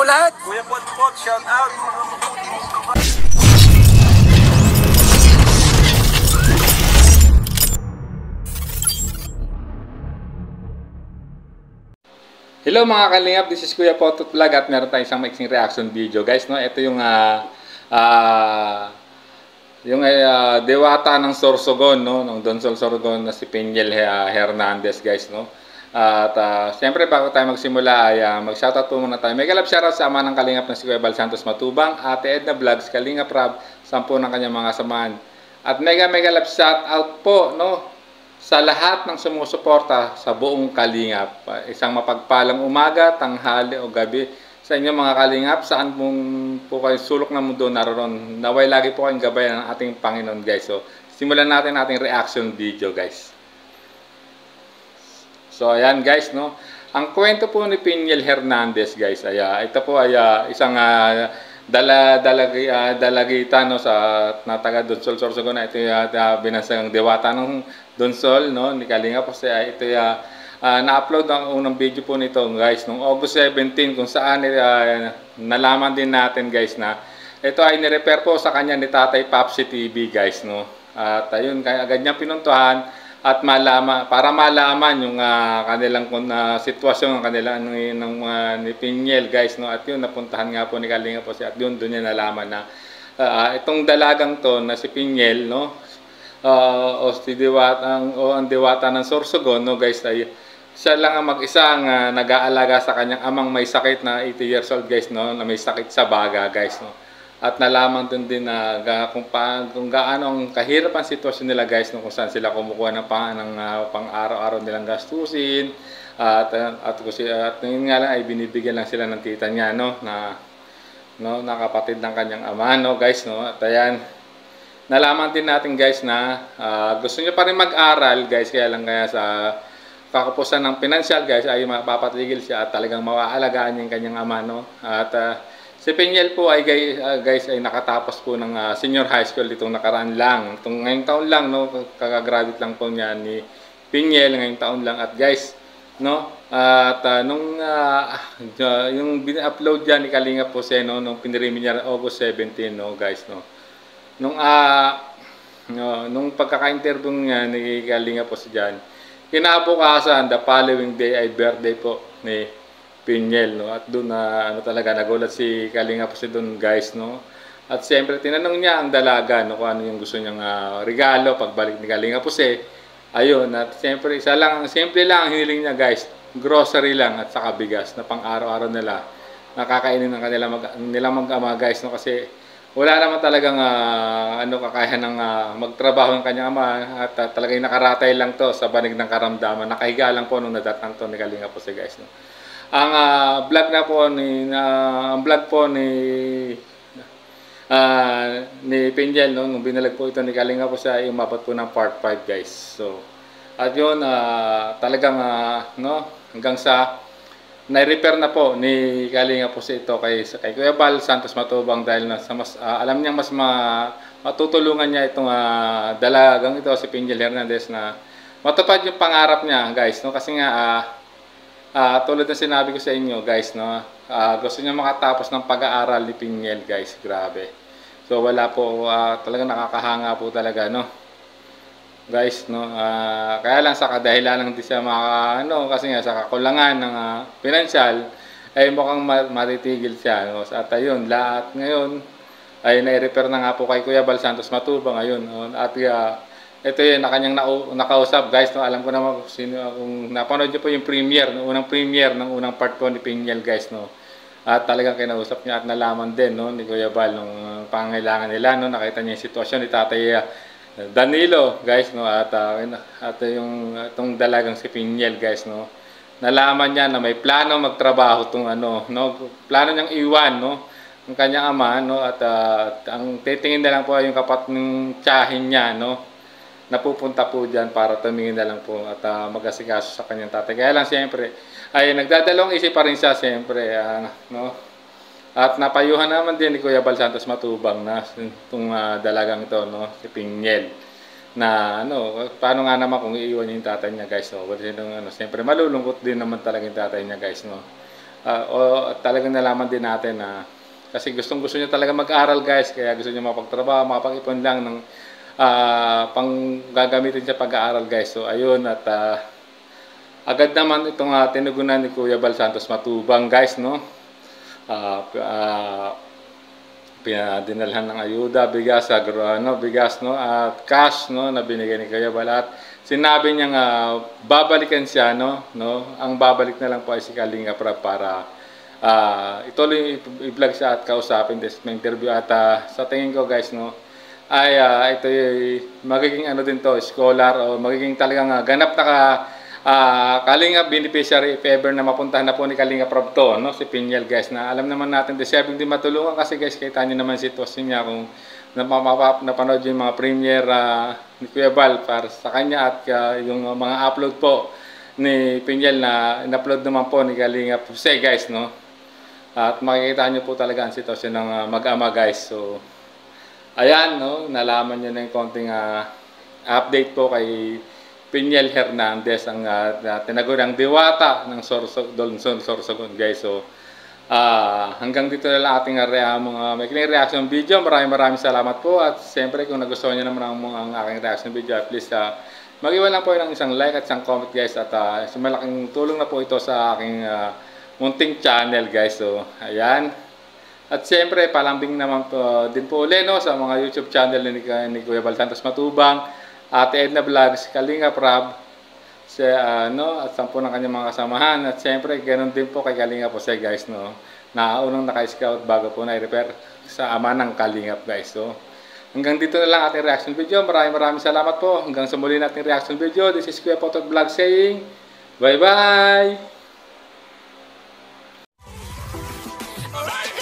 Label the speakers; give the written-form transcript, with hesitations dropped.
Speaker 1: po lahat.
Speaker 2: Kuya Potpot, shout out.
Speaker 3: Hello mga kalingap, this is Kuya Potot Vlog at meron tayong isang maiksing reaction video guys, no? Ito yung diwata ng Sorsogon, no? Ng Don Sorsogon na si Pinyel Hernandez guys, no? At siyempre bago tayo magsimula ay mag-shoutout po muna tayo. Mega love shoutout sa ama ng kalingap na si Kuya Bal Santos Matubang, Ate Edna Vlogs, Kalingap Rab, 10 ng kanyang mga samahan. At mega love shoutout po, no? Sa lahat ng sumusuporta sa buong Kalingap. Isang mapagpalang umaga, tanghali o gabi sa inyo mga Kalingap. Saan po kayo sulok ng mundo naroon. Naway lagi po kayong gabayan ng ating Panginoon guys. So, simulan natin ating reaction video guys. So, ayan guys, no. Ang kwento po ni Pinyel Hernandez guys, ito po ay isang dalagita no sa taga Donsol Sorsogon na ito binansang diwata ng Donsol no ni Kalingap kasi ito na-upload ang unang video po nito guys nung August 17 kung saan nalaman din natin guys na ito ay ni-repair po sa kanya ni Tatay Papsi TV guys no at ayun kaya agad niya pinuntuhan at para malaman yung kanilang sitwasyon ng kanila ni Pinyel guys no at yun napuntahan nga po ni Kalingap po at yun doon niya nalaman na itong dalagang to na si Pinyel no ang diwata ng Sorsogon no guys ay siya lang ang mag-isa ang nag-aalaga sa kanyang amang may sakit na 80 years old guys no na may sakit sa baga guys no. At nalaman din na kung gaano ang kahirap ang sitwasyon nila guys no, kung saan sila kumukuha ng pang-araw-araw nilang gastusin at yun nga lang ay binibigyan lang sila ng tita niya no na kapatid ng kanyang ama no guys no. At ayan nalaman din natin guys na gusto niya pa rin mag-aral guys kaya sa kakapusan ng pinansyal guys ay mapapatigil siya at talagang mawaalagaan niya yung kanyang ama no. At si Pinyel po ay guys ay nakatapos po ng senior high school itong nakaraan lang. Ngayong taon lang no, kakagraduate lang po niya ni Pinyel ngayong taon lang at guys no at nung yung bin-upload diyan ni Kalingap po no nung pinirimi niya August 17 no guys no. Nung pagkaka-interview niya ni Kalingap po diyan, kinabukasan the following day ay birthday po ni Pinyel no at doon talaga nagulat si Kalingap po doon guys no. At siyempre tinanong niya ang dalaga no kung ano yung gusto niyang regalo pagbalik ni Kalingap po ayun at siyempre simple lang ang hiniling niya guys, grocery lang at saka bigas na pang-araw-araw nila nakakainin ng nila mag-ama guys no kasi wala naman talagang kakayahan ng magtrabaho ng kanyang ama at talagang nakaratay lang to sa banig ng karamdaman, nakahiga lang po nung nadatang to ni Kalingap po guys no. Ang vlog po ni Pinyel no nung binalag po ito ni Kalingap po ay umabot po ng part 5 guys. So at yun talagang no hanggang sa na-repair na po ni Kalingap po ito kay Kuya Bal Santos Matubang dahil alam niya mas matutulungan niya itong dalagang ito si Pinyel Hernandez na matupad yung pangarap niya guys no kasi nga tulad ng sinabi ko sa inyo guys no gusto niya makatapos ng pag-aaral ni Pinyel guys, grabe. So wala po talagang nakakahanga po talaga no guys no kaya lang sa kadahilan lang din siya kasi nga sa kakulangan ng pinansyal ay mukhang matitigil siya no. At ayun lahat ngayon ay na-repair na nga po kay Kuya Bal Santos Matubang ayun no? At ito yun na kanyang nakausap guys no. Alam ko naman kung napanood niyo po yung premiere no? Unang premiere ng unang part po ni Pinyel guys no. At talagang kinausap niya at nalaman din no ni Kuya Bal nung pangangailangan nila no. Nakita niya yung sitwasyon ni Tatay Danilo guys no at itong dalagang si Pinyel guys no. Nalaman niya na may plano magtrabaho tong no. Plano niyang iwan no ang kanyang ama no at ang titingin na lang po yung ng tiyahin niya no. Napupunta po diyan para tumingin na lang po at mag-asikaso sa kanyang tatay. Kaya lang siyempre ay nagdadalawang isip pa rin siya siyempre no. At napayuhan naman din ni Kuya Bal Santos Matubang na itong dalagang ito no si Pinyel na paano nga naman kung iiwan niya yung tatay niya guys no. Siyempre malulungkot din naman talaga yung tatay niya guys no. o talagang nalaman din natin na kasi gusto niya talaga mag-aral guys, kaya gusto niya mapagtrabaho, makapag-ipon lang ng pang gagamitin sa pag-aaral guys. So ayun, at agad naman itong tinugunan ni Kuya Bal Santos Matubang guys, no? Pinadinalhan ng ayuda, bigas, bigas, no, at cash, no, na binigay ni Kuya Bal. At sinabi niya nga babalikan siya, no, ang babalik na lang po ay si Kalinga Prab para ituloy i-vlog siya at kausapin this interview. At sa tingin ko guys, no, ay ito ay magiging ano din to, scholar, o magiging talagang ganap na Kalinga beneficiary if ever na mapuntahan na po ni Kalinga Prab to, no, si Pinyel guys, na alam naman natin deserving din matulungan kasi guys, kita niyo naman sitwasyon niya kung napanood yung mga premiere ni Kuya Bal para sa kanya, at yung mga upload po ni Pinyel na in-upload naman po ni Kalinga Jose guys, no, at makikita niyo po talaga ang sitwasyon ng mag-ama guys. So ayan, no, nalaman niyo na yung konting update po kay Pinyel Hernandez, ang tinaguriang diwata ng Sorsogon guys. So hanggang dito na lang ating maikling reaction video. Maraming salamat po, at siyempre kung nagustuhan niyo naman ang aking reaction video, please mag-iwan lang po ng isang like at isang comment guys, at malaking tulong na po ito sa aking munting channel guys. So ayan, at siyempre palambing naman po din po ulit, no, sa mga YouTube channel ni Kuya Bal Santos Matubang, Ate Edna Vlogs, Kalinga Prab, at 10 ng kanyang mga kasamahan. At siyempre ganoon din po kay Kalinga po siya guys, no, na unang naka-scout bago po na-repair sa ama ng Kalingap guys. So hanggang dito na lang ating reaction video. Maraming salamat po. Hanggang sa muli nating reaction video. This is Kuya Potot Vlog saying bye bye.
Speaker 1: Alright.